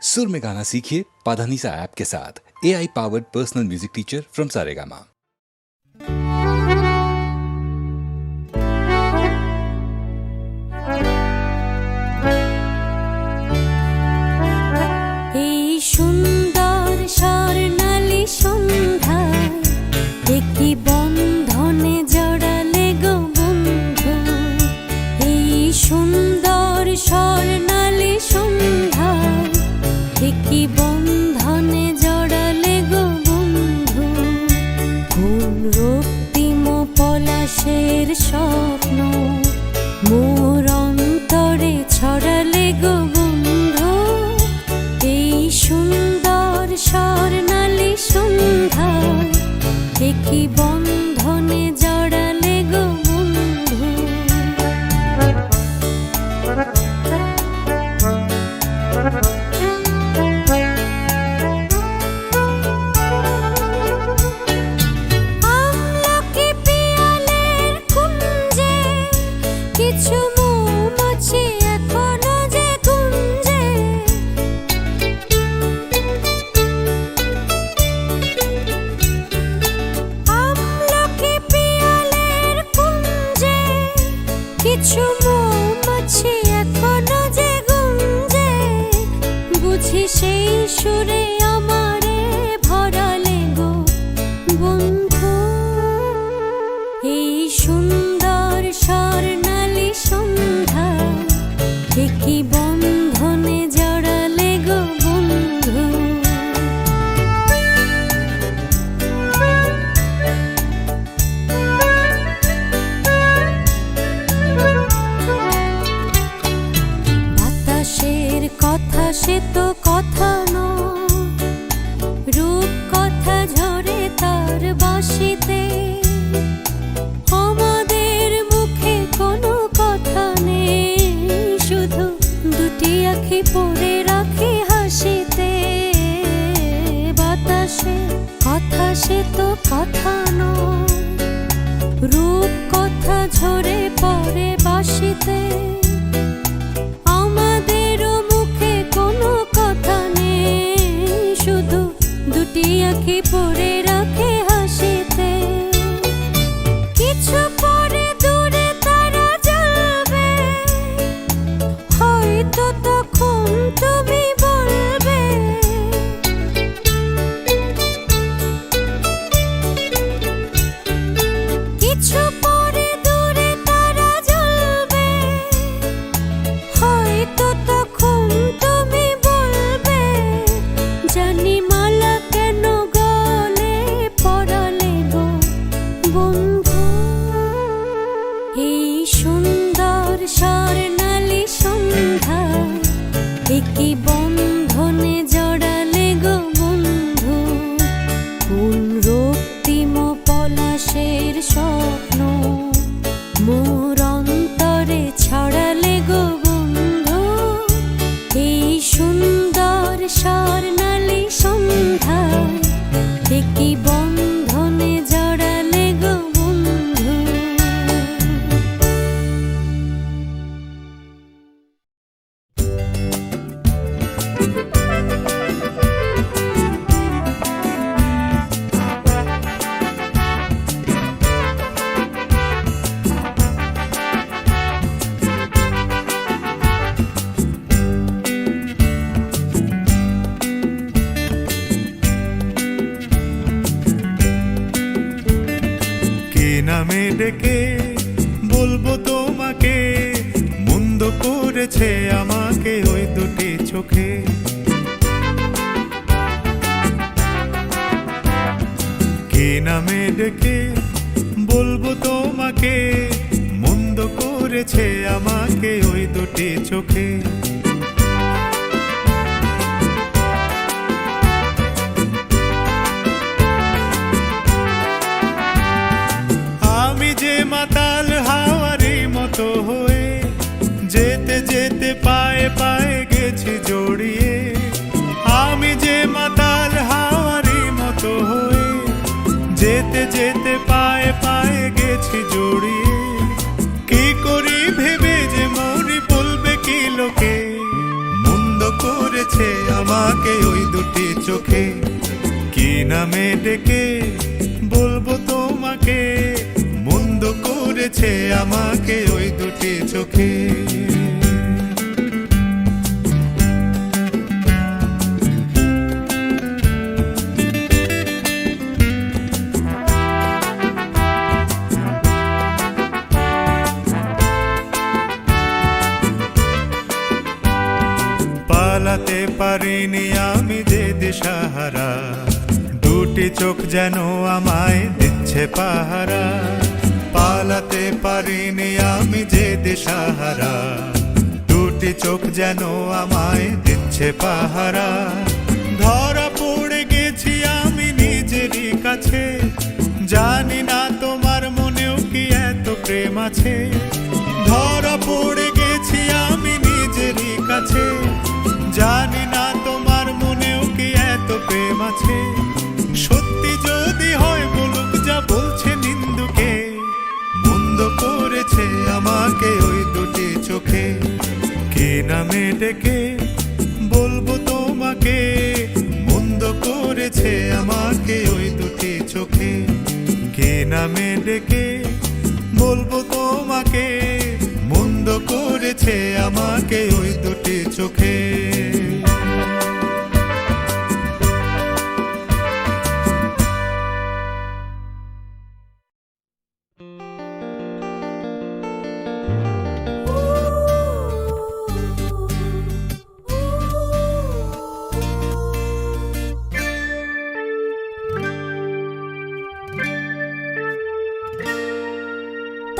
सुर में गाना सीखिए पाधानीसा ऐप के साथ। AI powered personal music teacher from Saregama. সুন্দর স্বর্ণালী সন্ধ্যায় একটি বন্ধনে জড়ালে গো বন্ধু। এই সুন্দর স্বর্ণালী সন্ধ্যায় একটি বন্ধনে জড়ালে গো বন্ধু। কোন রক্তিম পলাশের স্বপ্ন মোর অন্তরে ছড়ালে গো বন্ধু। এই সুন্দর স্বর্ণালী সন্ধ্যায় একই বন্ধনে জড়ালে গো বন্ধু। আমলকি পিয়ালের কুঞ্জে কিছু মৌমাছি এখনো যে গুঞ্জে। আমলকি পিয়ালের কুঞ্জে কিছু মৌমাছি এখনো যে গুঞ্জে। বুঝি সেই সুরে আমারে ভরালে গো বন্ধু। এই সুন্দর স্বর্ণালী সন্ধ্যায় একই বন্ধনে জড়ালে গো বন্ধু। বাতাসের কথা সে তো কথা নয়, রূপ কথা ঝরে তার বাঁশিতে। আমাদের মুখে কোনো কথা নেই, শুধু দুটি আঁখি পড়ে রাখি হাসিতে। বাতাসের কথা সে তো কথা নয়, রূপ কথা ঝরে পড়ে বাঁশিতে। আমাদেরও মুখে কোনো কথা নেই, শুধু দুটি আঁখি পড়ে রাখে হাসিতে। কিছু পরে দূরে তারা জ্বলবে, হয়তো তখন তুমি বলবে। কিছু পরে দূরে তারা জ্বলবে, হয়তো তখন তুমি বলবে। জানি মালা কেন গলে পরালে গো বন্ধু। এই সুন্দর স্বর্ণালী সন্ধ্যায় একই বন্ধনে জড়ালে গো বন্ধু। কোন রক্তিম পলাশের স্বপ্ন মোর অন্তরে ছড়ালে গো বন্ধু। এই সুন্দর স্বর্ণালী সন্ধ্যায় একই বন্ধনে জড়ালে গো বন্ধু। নামে ডেকে বলবো তোমাকে, মন্দ করেছে আমাকে ওই দুটি চোখে। কে নামে ডেকে বলবো তোমাকে, মন্দ করেছে আমাকে ওই দুটি চোখে। মাতাল হাওয়ারি মতো হয়ে যেতে যেতে পায়ে পায়ে গেছি জড়িয়ে। আমি যে মাতাল হাওয়ারি মতো হয়ে যেতে যেতে পায়ে পায়ে গেছি জড়িয়ে। কি করি ভেবে যে মরি বলবে কি লোকে, মন্দ করেছে আমাকে ওই দুটি চোখে, কি নামে ডেকে বলবো তোমাকে, মন্দ করেছে আমাকে ওই দুটি চোখে। পালাতে পারিনি আমি যে দিশাহারা, দুটি চোখ যেন আমায় দিচ্ছে পাহারা। পালাতে পারিনি আমি যে দিশাহারা, দুটি চোখ যেন আমায় দিচ্ছে পাহারা। ধরা পড়ে গেছি আমি নিজেরই কাছে, জানি না তোমার মনেও কি এত প্রেম আছে। ধরা পড়ে গেছি আমি নিজেরই কাছে, জানি না তোমার মনেও কি এত প্রেম আছে। সত্যি যদি হয় বলুক যা বলছে নিন্দুকে, মন্দ করেছে আমাকে ওই দুটি চোখে, কি নামে ডেকে বলবো তোমাকে, মন্দ করেছে আমাকে ওই দুটি চোখে, কি নামে ডেকে বলবো তোমাকে, মন্দ করেছে আমাকে ওই দুটি চোখে।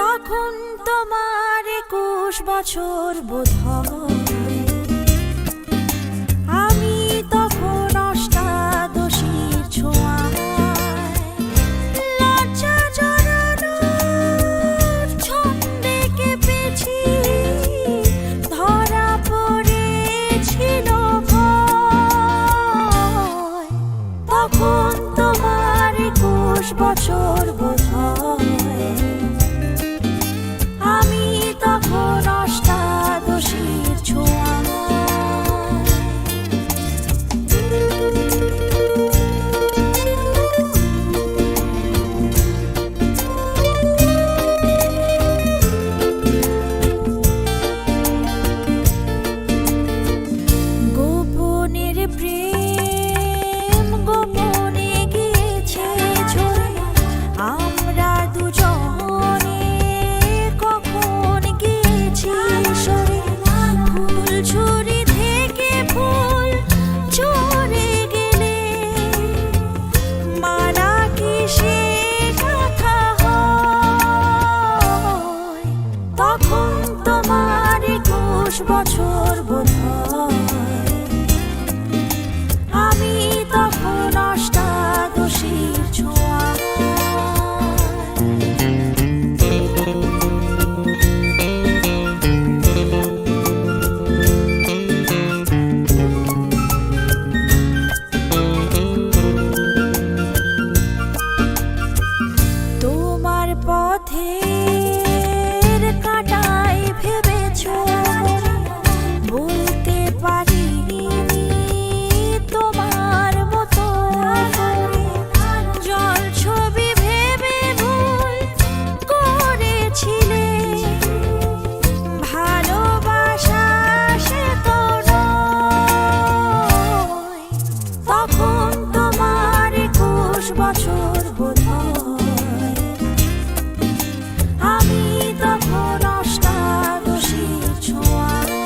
তখন তোমার 21 বছর বোধ হয়, আমি তখন অষ্টাদশীর ছোঁয়ায়। লজ্জা জড়ানোর ছন্দে কেঁপেছি, ধরা পড়েছিল ভয়। তখন তোমার 21 বছর বোধ হয়, আমি তখন অষ্টাদশীর ছোঁয়ায়। গোপনের প্রেম গোপনে গিয়েছে ঝরে, আমরা দুজনে কখন গিয়েছি সরে। ফুল ঝুরি থেকে ফুল ঝরে গেলে মারা কি সে কথা হয়। তখন তোমার 21 বছর বোধ হয়, আমি তখন অষ্টাদশীর ছোঁয়ায়। তোমার পথের কাঁটায় ভেবেছ বলতে পারিনি তোমার মতো করে। জল ছবি ভেবে ভুল করেছিলে, ভালোবাসা সে তো নয়। তখন তোমার 21 বছর বোধ হয়, আমি তখন অষ্টাদশীর ছোঁয়ায়।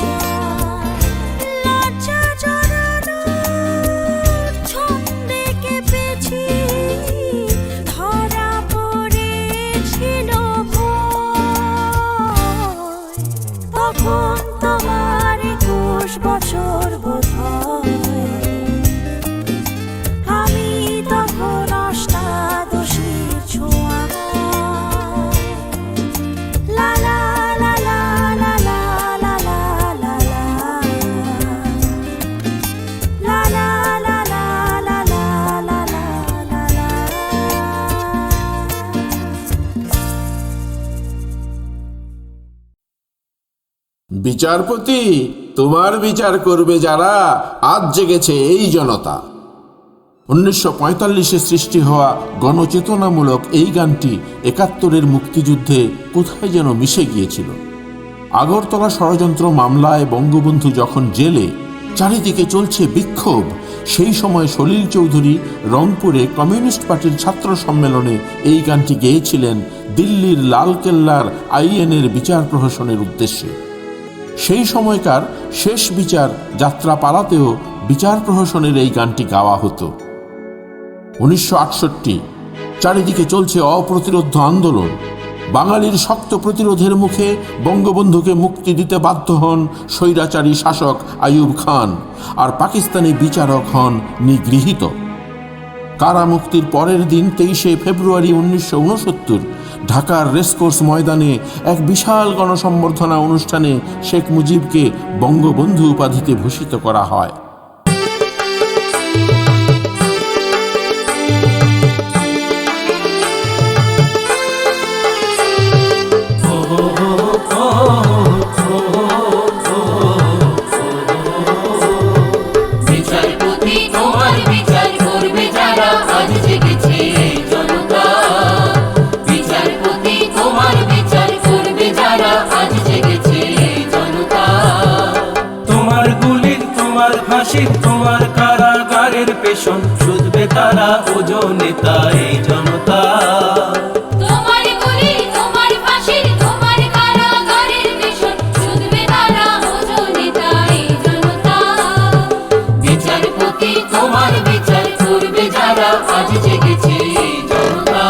লজ্জা জড়ানোর ছন্দে কেঁপেছি, ধরা পড়েছিল ভয়। তখন তোমার 21 বছর বোধ হয়, আমি তখন অষ্টাদশীর ছোঁয়ায়। লা লা লা লা লা লা লা লা লা লা লা লা লা লা লা লা লা লা। বিচারপতি তোমার বিচার করবে যারা, আজ জেগেছে এই জনতা। 1945-এ সৃষ্টি হওয়া গণচেতনামূলক এই গানটি 71-এর মুক্তিযুদ্ধে কোথায় যেন মিশে গিয়েছিল। আগরতলা ষড়যন্ত্র মামলায় বঙ্গবন্ধু যখন জেলে, চারিদিকে চলছে বিক্ষোভ, সেই সময় সলিল চৌধুরী রংপুরে কমিউনিস্ট পার্টির ছাত্র সম্মেলনে এই গানটি গেয়েছিলেন দিল্লির লালকেল্লার আইএনের বিচার প্রহসনের উদ্দেশ্যে। সেই সময়কার শেষ বিচার যাত্রাপালাতেও বিচার প্রহসনের এই গানটি গাওয়া হতো। 1968, চারিদিকে চলছে অপ্রতিরোধ্য আন্দোলন। বাঙালির শক্ত প্রতিরোধের মুখে বঙ্গবন্ধুকে মুক্তি দিতে বাধ্য হন স্বৈরাচারী শাসক আইয়ুব খান, আর পাকিস্তানি বিচারক হন নিগৃহীত। কারামুক্তির পরের দিন 23শে ফেব্রুয়ারি 1969 ঢাকার রেসকোর্স ময়দানে এক বিশাল গণসম্বর্ধনা অনুষ্ঠানে শেখ মুজিবকে বঙ্গবন্ধু উপাধিতে ভূষিত করা হয়। বিচারপতি তোমার বিচার করবে যারা, আজ জেগেছে এই জনতা। বিচারপতি তোমার বিচার করবে যারা, আজ জেগেছে এই জনতা। তোমার গুলির, তোমার ফাঁসির, তোমার কারাগারের পেছন শুধবে তারা, ওজনে এই জনতা। তোমার গুলি, তোমার ফাঁসির, তোমার কারাগারের পেছন শুধবে তারা, ওজনে এই জনতা। বিচারপতি তোমার বিচার করবে যারা, আজ জেগেছে এই জনতা।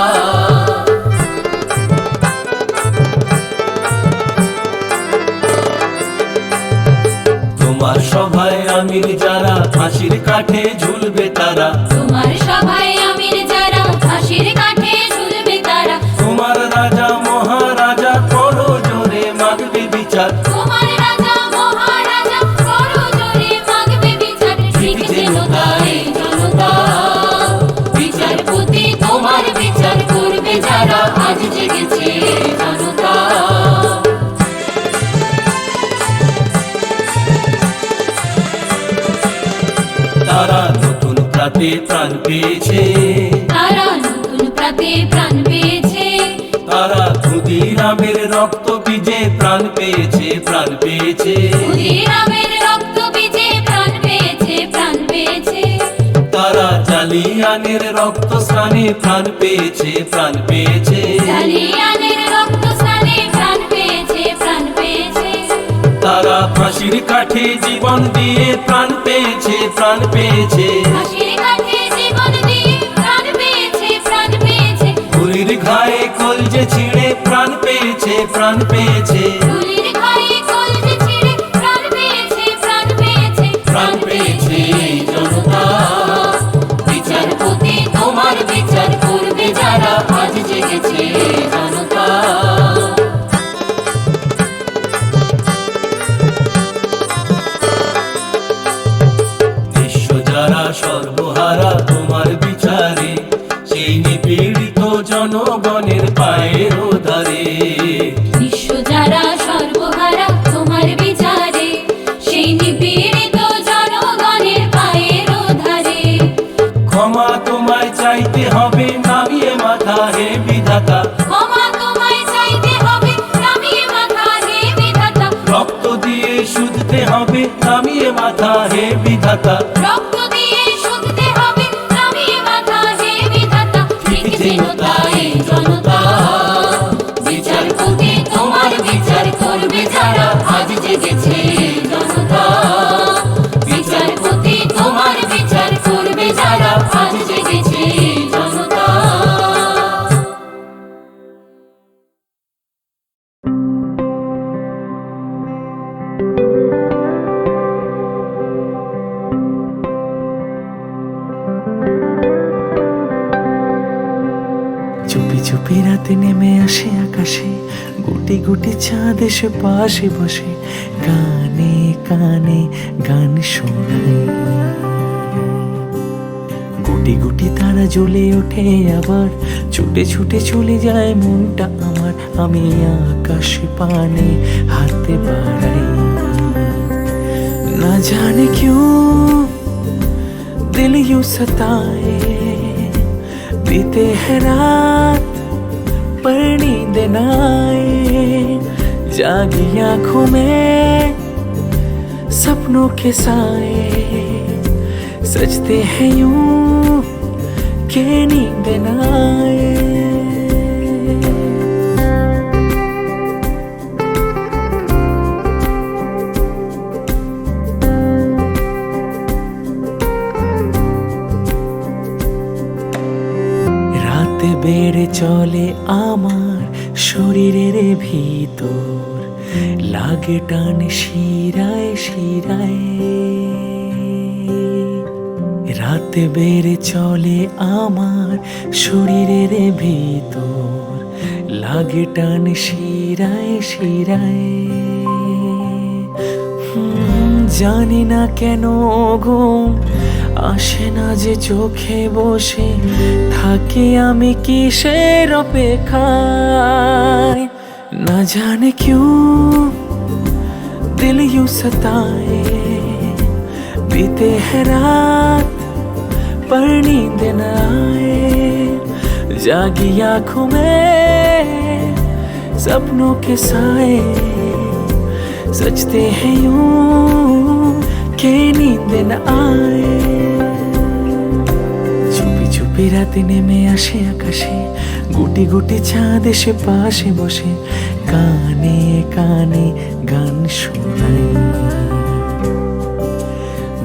তোমার সভায় আমির যারা, ফাঁসির কাঠে ঝুলবে তারা। তোমার সভায় আমির যারা, ফাঁসির কাঠে ঝুলবে তারা। তোমার রাজা মহারাজা করো জোরে মাগবে বিচার। তোমার রাজা মহারাজা করো জোরে মাগবে বিচার। ঠিক যেন তাই জনতা। বিচারপতি তোমার বিচার করবে যারা, আজ জেগেছে জনতা। তারা নতুন প্রাতে প্রাণ পেয়েছে, তারা নতুন প্রাতে প্রাণ পেয়েছে। তারা ক্ষুদিরামের রক্ত বীজে প্রাণ পেয়েছে, প্রাণ পেয়েছে। ক্ষুদিরামের রক্ত বীজে প্রাণ পেয়েছে, প্রাণ পেয়েছে। তারা জালিয়ানের রক্ত স্নানে প্রাণ পেয়েছে, প্রাণ পেয়েছে। জালিয়ানের রক্ত স্নানে প্রাণ পেয়েছে, প্রাণ পেয়েছে। তারা ফাঁসির কাঠে জীবন দিয়ে প্রাণ পেয়েছে, প্রাণ পেয়েছে। ফাঁসির কাঠে জীবন দিয়ে প্রাণ পেয়েছে, প্রাণ পেয়েছে। গুলির ঘায়ে কলজে ছিঁড়ে প্রাণ পেয়েছে, প্রাণ পেয়েছে। গুলির ঘায়ে কলজে ছিঁড়ে প্রাণ পেয়েছে, প্রাণ পেয়েছে। প্রাণ পেয়েছে এই জনতা। বিচারপতি তোমার বিচার করবে যারা, আজ জেগেছে জনতা। বিশ্ব যারা সর্বহারা তোমার বিচারে, সেই নিপীড়িত জনগণের পায়ের ধারে। বিশ্ব যারা সর্বহারা তোমার বিচারে, সেই নিপীড়িত জনগণের পায়ের ধারে। ক্ষমা তোমায় চাইতে হবে নামিয়ে মাথা, হে বিধাতা। ক্ষমা তোমায় চাইতে হবে নামিয়ে মাথা, হে বিধাতা। রক্ত দিয়ে শুধতে হবে নামিয়ে মাথা, হে বিধাতা। রক্ত দিয়ে শুধতে হবে নামিয়ে মাথা, হে বিধাতা। ঠিক যেন তাই জনতা। বিচারপতি তোমার বিচার করবে যারা, আজ জেগেছে জনতা। বিচারপতি তোমার বিচার করবে যারা, আজ জেগেছে জনতা। চুপি চুপি রাতে নেমে আসে আকাশে, গুটি গুটি চাঁদ এসে পাশে বসে কানে কানে গান শোনায়। গুটি গুটি তারা জ্বলে ওঠে আবার, ছুটে ছুটে চলে যায় মনটা আমার। আমি আকাশ পানে হাতে বাড়াই, ना जाने क्यों दिल यूं सताए, बीते है रात पर नींद न आए, जागी आंखों में सपनों के साए, सजते हैं यूं के नींद न आए। রাতে বেড়ে চলে আমার শরীরের ভিতর, লাগে টান শিরায় শিরায়। রাতে বেড়ে চলে আমার শরীরের ভিতর, লাগে টান শিরায় শিরায়। জানি না কেন ঘুম আসে না যে চোখে বসে থাকি আমি কিসের অপেক্ষায়। না জানে क्यों दिल यूं सताए, बीते है रात पर नींद न आए, जागी आंखों में सपनों के साए, सजते हैं यूं के नींद न आए। চুপি চুপি রাতে নেমে আসে আকাশে, গুটি গুটি চাঁদ এসে পাশে বসে কানে কানে গান শোনায়।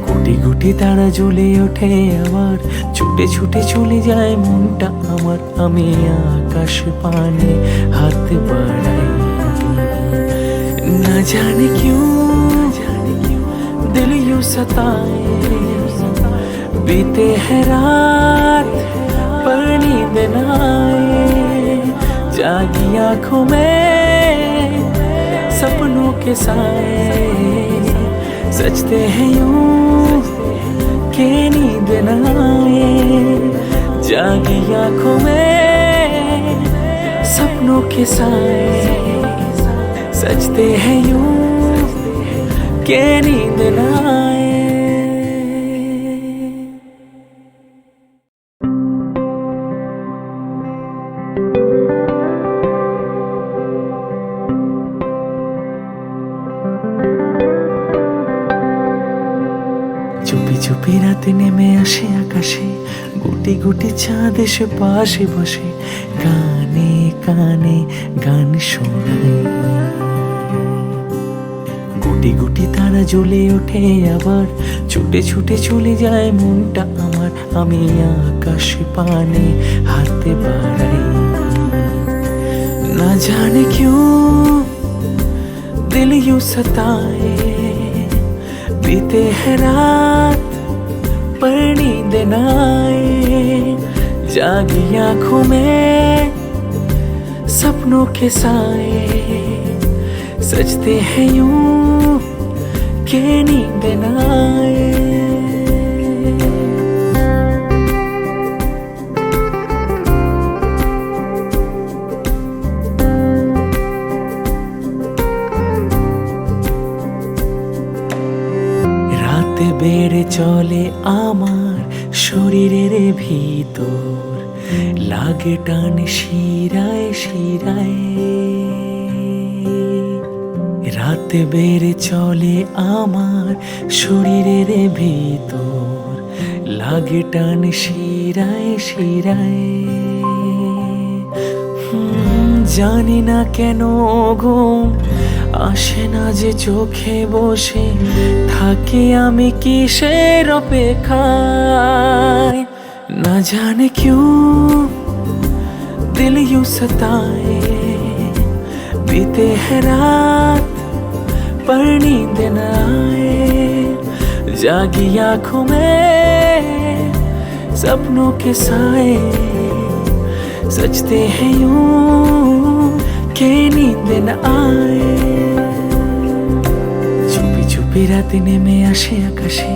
গুটি গুটি তারা জ্বলে ওঠে আবার, ছুটে ছুটে চলে যায় মনটা আমার, আমি আকাশ পানে হাত বাড়াই। না জানে क्यों दिल यूं सताए, बीते है रात पर नींद न आए, जागी आंखों में सपनों के साए, सजते हैं यूं के नींद न आए, जागी आंखों में सपनों के साए, सजते हैं यूं के नींद न आए। চুপি চুপি রাতে নেমে আসে আকাশে, গুটি গুটি চাঁদ এসে পাশে বসে কানে কানে গান শোনায়। গুটি গুটি তারা জ্বলে ওঠে আবার, ছুটে ছুটে চলে যায় মনটা আমার, আমি আকাশ পানে হাতে বাড়াই। না জানে क्यों दिल यूं सताए, बीते है रात पर नींद न आए, जागी आंखों में सपनों के साए, सजते हैं यूं के नींद न आए। রাতে বেড়ে চলে আমার শরীরের ভিতর, লাগে টান শিরায় শিরায়। রাতে বেড়ে চলে আমার শরীরের ভিতর, লাগে টান শিরায় শিরায়। জানি না কেন ঘুম আসে না যে চোখে বসে থাকি আমি কিসের অপেক্ষায়। না জানে क्यों दिल यूं सताए, बीते है रात पर नींद न आए, जागी आंखों में सपनों के साए, सजते हैं यूं के नींद न आए। চুপি চুপি রাতে নেমে আসে আকাশে,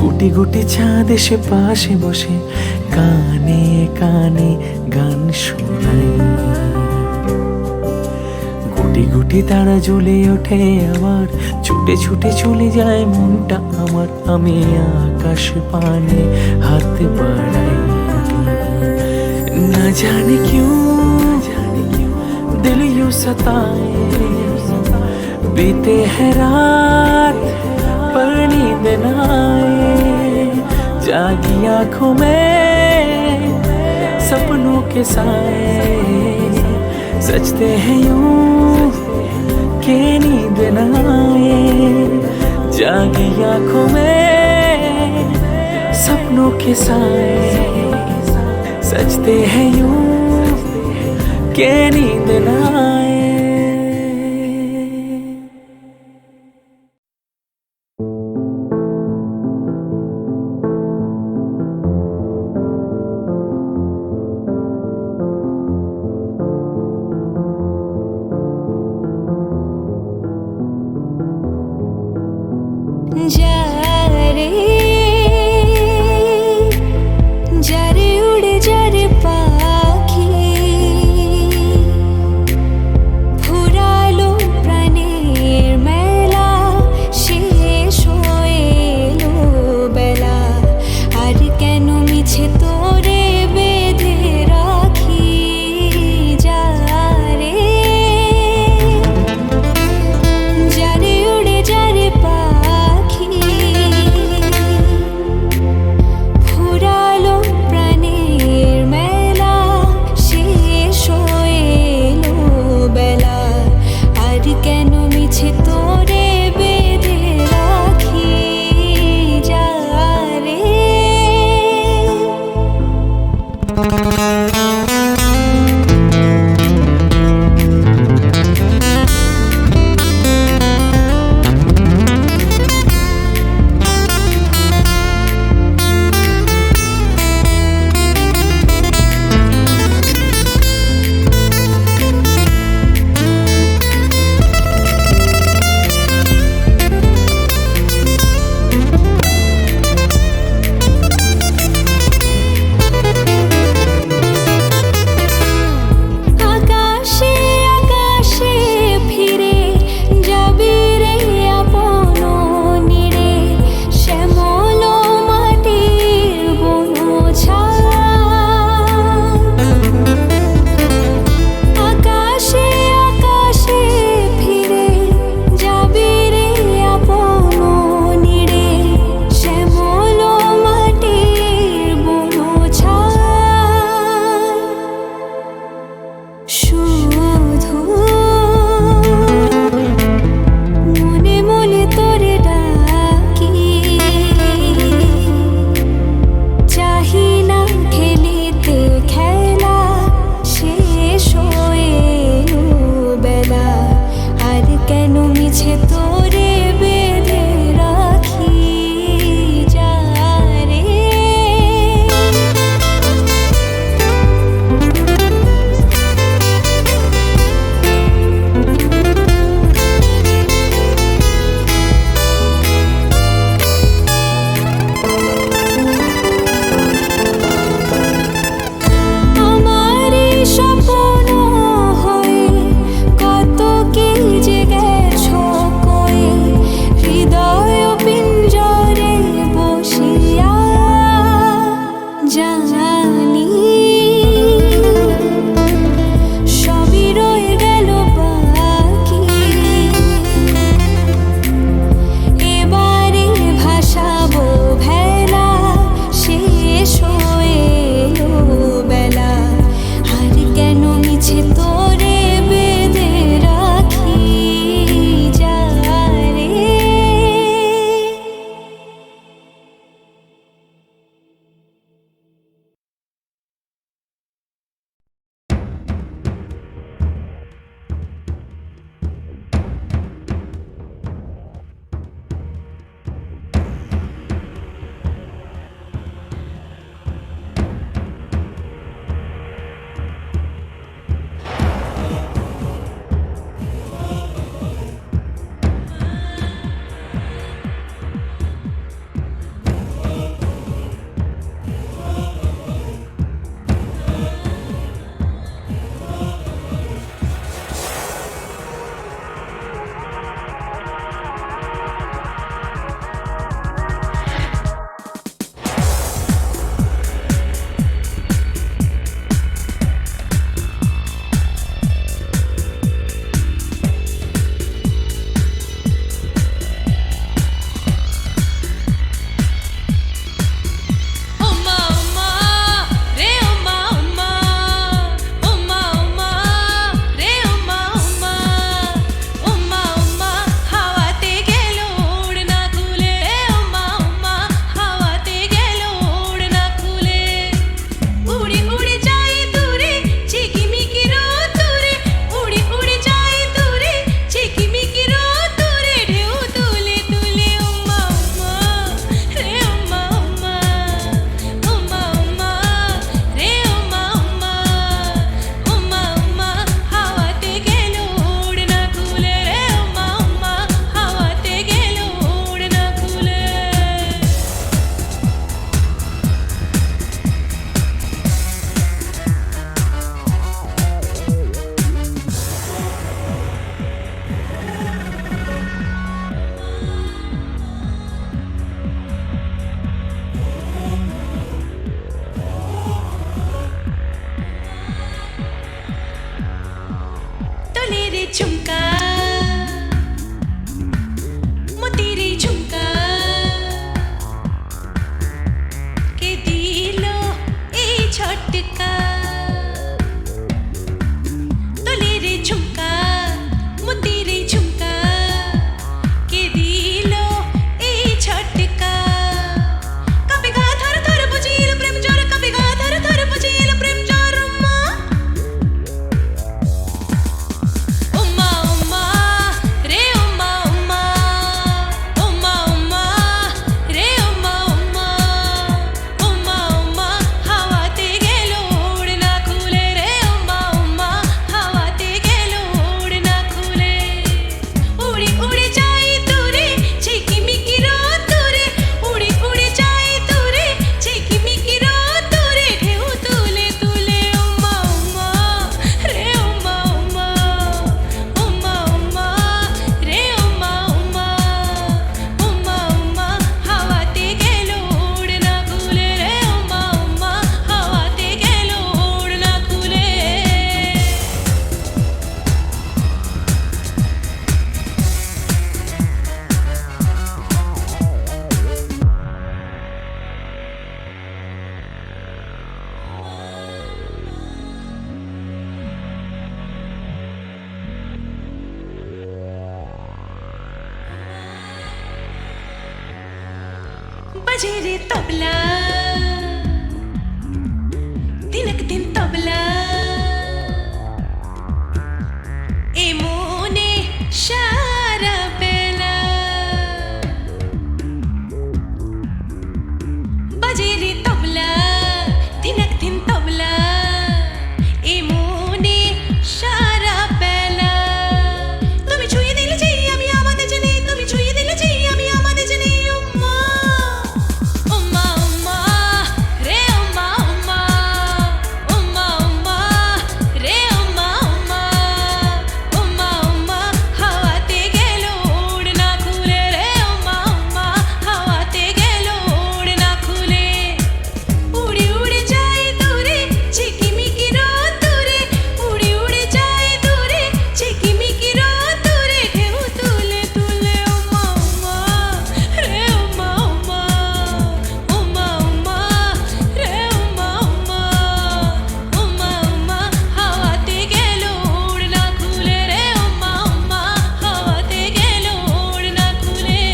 গুটি গুটি চাঁদ এসে পাশে বসে কানে কানে গান শোনায়। গুটি গুটি তারা জ্বলে ওঠে আবার, ছুটে ছুটে চলে যায় মনটা আমার। আমি আকাশ পানে হাত বাড়াই, না জানে क्यों दिल यूं सताए, बीते है रात पर नींद न आए, जागी आंखों में सपनों के साए, सजते हैं यूं के नींद न आए, जागी आंखों में सपनों के साए, सजते हैं यूं के नींद न आए। जा रे उड़ जा रे पाखी, বাজে রে তবলা দিনক দিন তবলা এ মনে সারা বেলা বাজে রে তবলা দিনক দিন তবলা এ মনে সারা বেলা তুমি ছুঁয়ে দিলে যে আমি আমাদের জেনে তুমি ছুঁয়ে দিলে যে আমি আমাদের জেনে উম্মা উম্মা উম্মা রে উম্মা উম্মা উম্মা উম্মা রে উম্মা উম্মা উম্মা উম্মা হাওয়াতে গেল উড়না খুলে রে উম্মা উম্মা হাওয়াতে গেল উড়না খুলে উড়ে উড়ে যায় দূরে ঝিকিমিকি রোদ্দুরে উড়ে উড়ে যায় দূরে ঝিকিমিকি রোদ্দুরে ঢেউ তুলে তুলে উম্মা উম্মা রে উম্মা উম্মা উম্মা উম্মা রে উম্মা উম্মা উম্মা উম্মা হাওয়াতে গেল উড়না খুলে রে উম্মা উম্মা হাওয়াতে গেল উড়না খুলে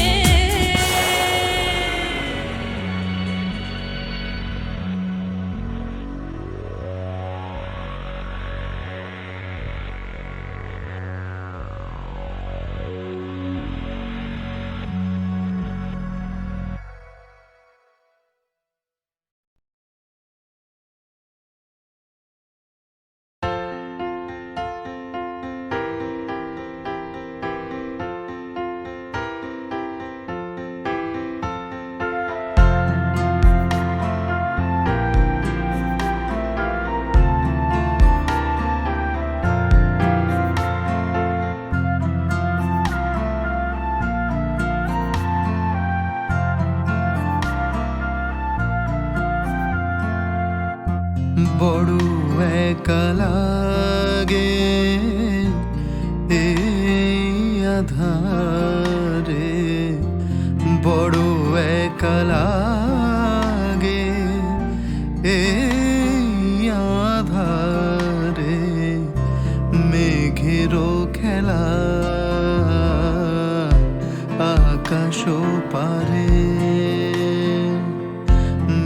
বড় একা লাগে এই আধারে বড় একা লাগে এই আধারে মেঘেরও খেলা আকাশ পারে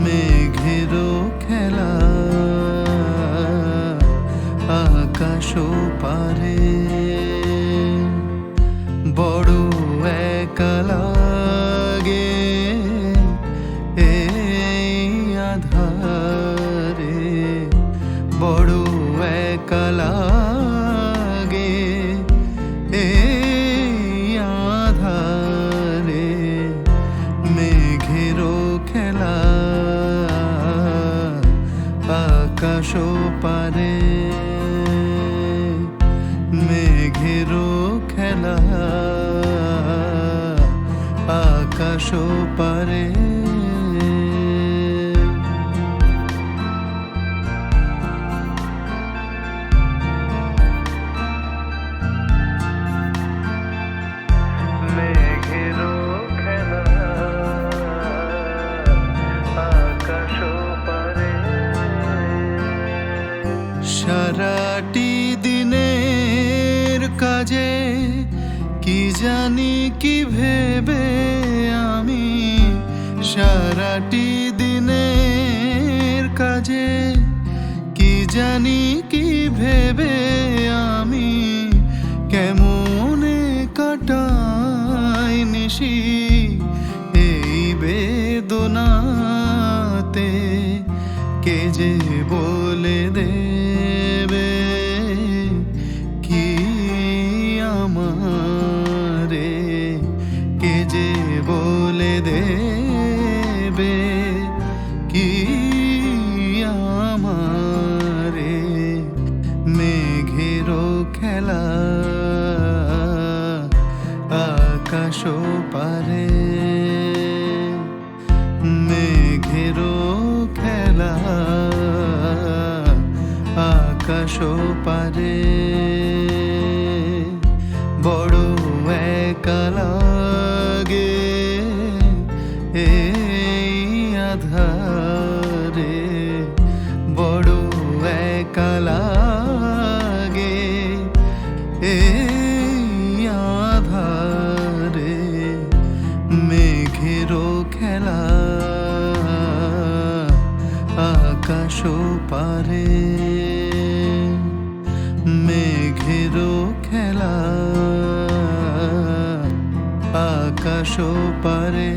মেঘেরও খেলা আকাশ পারে বড় একা লাগে এই আধারে বড় একা লাগে এই আধারে মেঘেরও খেলা আকাশ পারে মেঘেরও খেলা আকাশ পারে মেঘেরও খেলা আকাশ পারে সারাটি দিনের কাজে কি জানি কি ভেবে আমি সারাটি দিনের কাজে কি জানি কি ভেবে আমি কেমনে কাটাই নিশি এই বেদনাতে কে যে বলে দেবে কি আমারে কে যে বলে দেবে কি আমারে মেঘেরও খেলা আকাশ পারে মেঘেরও খেলা আকাশ পারে বড় একা লাগে এই আধারে বড় একা লাগে এই আধারে মেঘেরও খেলা আকাশ পারে মেঘেরও খেলা আকাশ পারে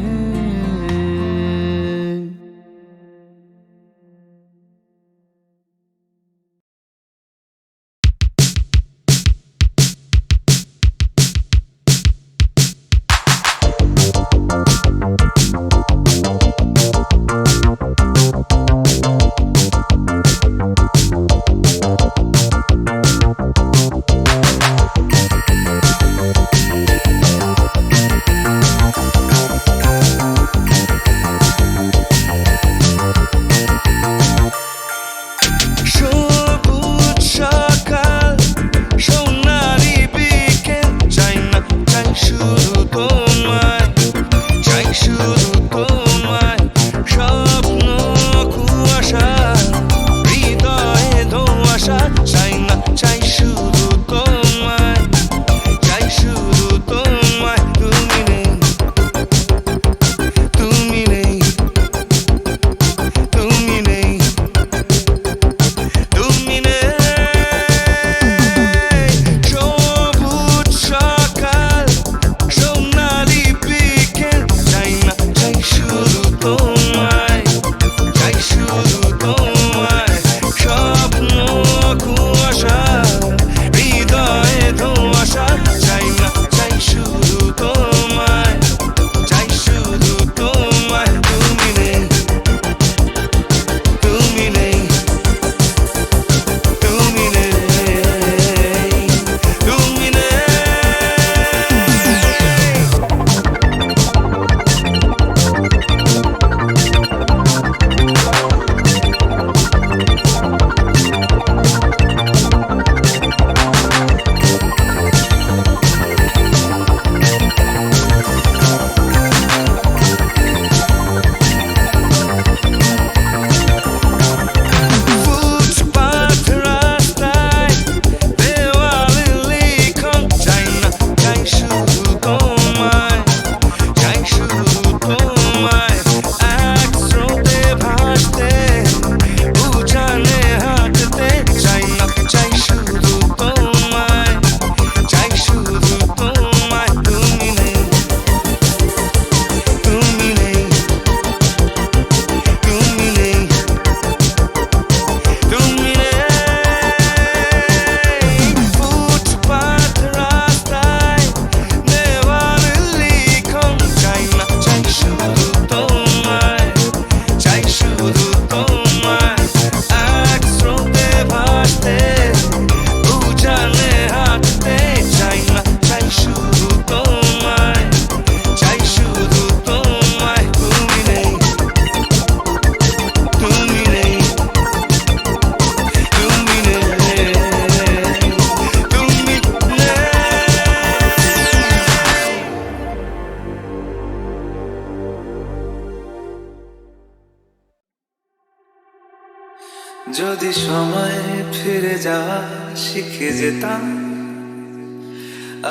যদি সময় ফিরে যাওয়া শিখে যেতাম,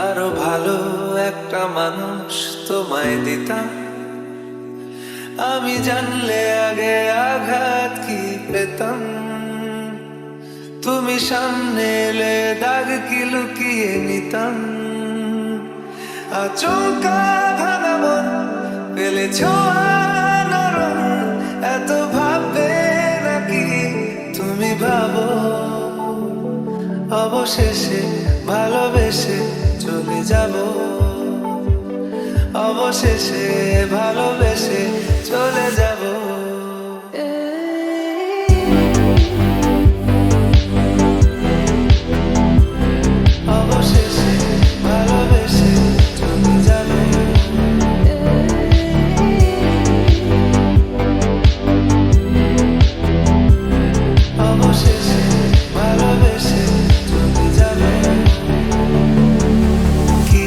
আরো ভালো একটা মানুষ তোমায় দিতাম। আমি জানলে আগে আঘাত কি পেতাম, তুমি সামনে এলে দাগ কি লুকিয়ে নিতাম। আচমকা ভাঙা মন পেলেছ নরম, এত ভাববে নাকি তুমি ভাবো। অবশেষে ভালোবেসে চলে যাব, অবশেষে ভালোবেসে চলে যাব। অবশেষে ভালোবেসে চলে যাব। অবশেষে ভালোবেসে চলে যাব। কি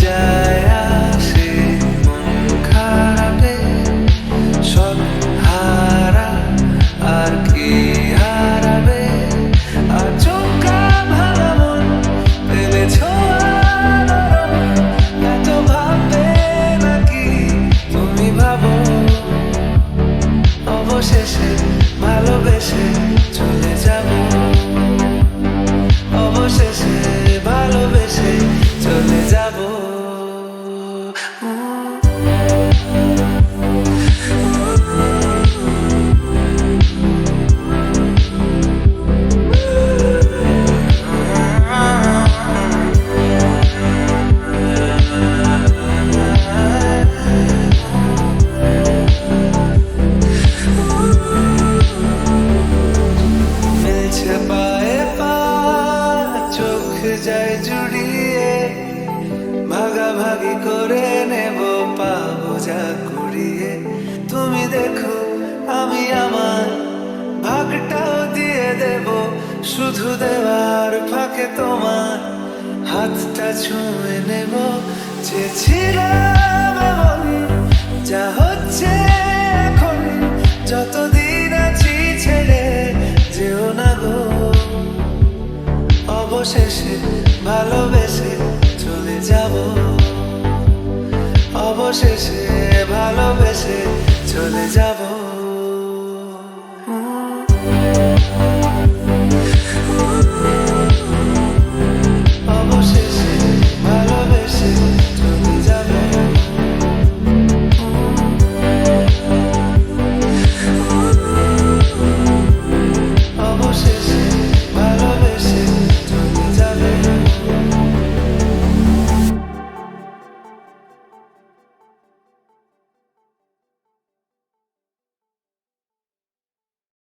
যায় আসে মন খারাপে, সব হারা আর কি হারাবে। আচমকা ভাঙা মন পেলেছ নরম, এত ভাববে নাকি তুমি ভাবো। অবশেষে ভালোবেসে চলে যাব অবশেষে ভালোবেসে চলে যাব মিলছে পায়ে পা চোখ যায় জুড়িয়ে ভাগাভাগি করে নেব পাবো যা কুড়িয়ে তুমি দেখো আমি আমার ভাগটাও দিয়ে দেব শুধু দেওয়ার ফাঁকে তোমার হাতটা ছুঁয়ে নেব চেয়েছিলাম এমন যা হচ্ছে এখন যতদিন আছি ছেড়ে যেও না গো অবশেষে ভালোবেসে চলে যাব অবশেষে ভালোবেসে চলে যাব